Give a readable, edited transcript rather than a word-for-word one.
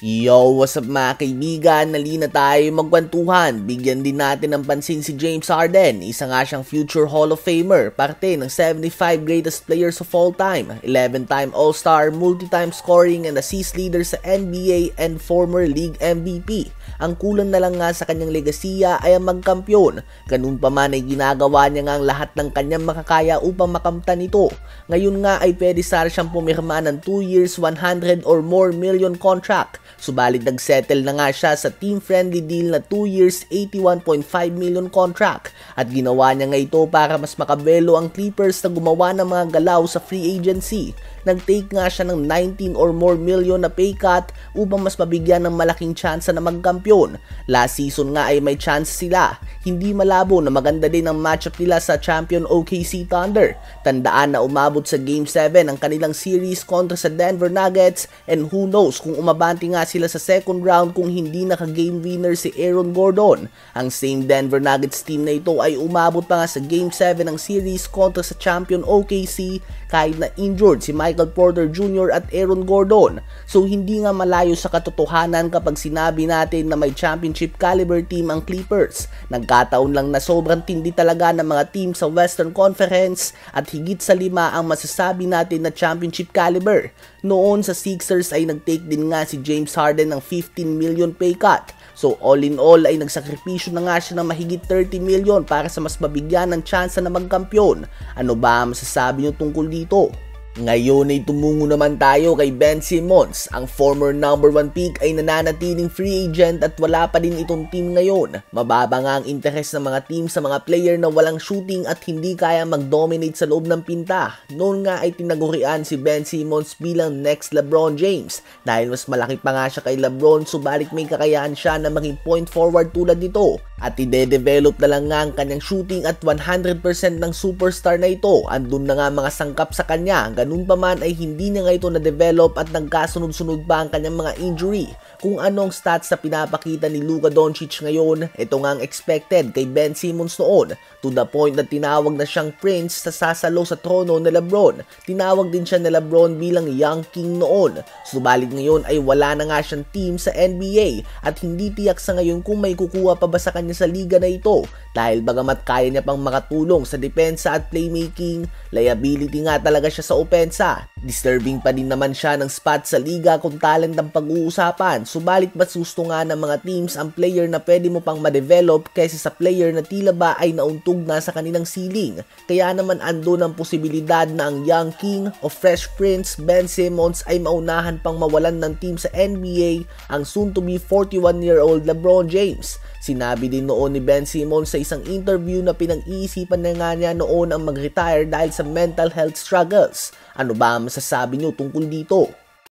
Yo, what's up mga kaibigan? Nalina tayo magkwentuhan. Bigyan din natin ng pansin si James Harden. Isa nga siyang future Hall of Famer, parte ng 75 greatest players of all time, 11-time All-Star, multi-time scoring and assist leader sa NBA and former league MVP. Ang kulang na lang nga sa kanyang legasiya ay ang magkampiyon. Ganun pa man ay ginagawa niya nga ang lahat ng kanyang makakaya upang makamtan ito. Ngayon nga ay pwede sana siyang pumirma ng 2 years, 100 or more million contract. Subalit nagsettle na nga siya sa team-friendly deal na 2 years, 81.5 million contract at ginawa niya nga ito para mas makabelo ang Clippers na gumawa ng mga galaw sa free agency. Nag-take nga siya ng 19 or more million na pay cut upang mas mabigyan ng malaking tsansa na magkampiyon. Last season nga ay may chance sila. Hindi malabo na maganda din ang matchup nila sa champion OKC Thunder. Tandaan na umabot sa Game 7 ang kanilang series kontra sa Denver Nuggets and who knows kung umabante nga sila sa second round kung hindi naka-game winner si Aaron Gordon. Ang same Denver Nuggets team na ito ay umabot pa nga sa Game 7 ng series kontra sa champion OKC kahit na injured si Michael Porter Jr. at Aaron Gordon. So hindi nga malayo sa katotohanan kapag sinabi natin na may championship caliber team ang Clippers. Nagkataon lang na sobrang tindi talaga ng mga team sa Western Conference at higit sa 5 ang masasabi natin na championship caliber. Noon sa Sixers ay nag-take din nga si James Harden ng 15 million pay cut. So all in all ay nagsakripisyo na nga siya ng mahigit 30 million para sa mas mabigyan ng tsansa na magkampiyon. Ano ba ang masasabi niyo tungkol dito? Ngayon ay tumungo naman tayo kay Ben Simmons. Ang former number 1 pick ay nananatiling free agent at wala pa din itong team ngayon. Mababa nga ang interest ng mga team sa mga player na walang shooting at hindi kaya mag-dominate sa loob ng pinta. Noon nga ay tinagurian si Ben Simmons bilang next LeBron James dahil mas malaki pa nga siya kay LeBron, subalit may kakayahan siya na maging point forward tulad nito. At ide-develop na lang nga ang kanyang shooting at 100% ng superstar na ito. Andun na nga mga sangkap sa kanya. Ganun pa man ay hindi niya nga ito na-develop at nagkasunod-sunod pa ang kanyang mga injury. Kung anong stats na pinapakita ni Luka Doncic ngayon, ito nga ang expected kay Ben Simmons noon. To the point na tinawag na siyang Prince sa sasalo sa trono ni LeBron. Tinawag din siya ni LeBron bilang Young King noon. Subalit ngayon ay wala na nga siyang team sa NBA at hindi tiyak sa ngayon kung may kukuha pa ba sa kanya sa liga na ito. Dahil bagamat kaya niya pang makatulong sa depensa at playmaking, liability nga talaga siya sa opensa. Disturbing pa din naman siya ng spot sa liga kung talent ang pag-uusapan. Subalit mas gusto nga ng mga teams ang player na pwede mo pang ma-develop kaysa sa player na tila ba ay nauntog na sa kanilang ceiling. Kaya naman andun ang posibilidad na ang Young King o Fresh Prince Ben Simmons ay maunahan pang mawalan ng team sa NBA ang soon-to-be 41-year-old LeBron James. Sinabi din noon ni Ben Simmons sa isang interview na pinag-iisipan na nga niya noon ang mag-retire dahil sa mental health struggles. Ano ba ang masasabi niyo tungkol dito?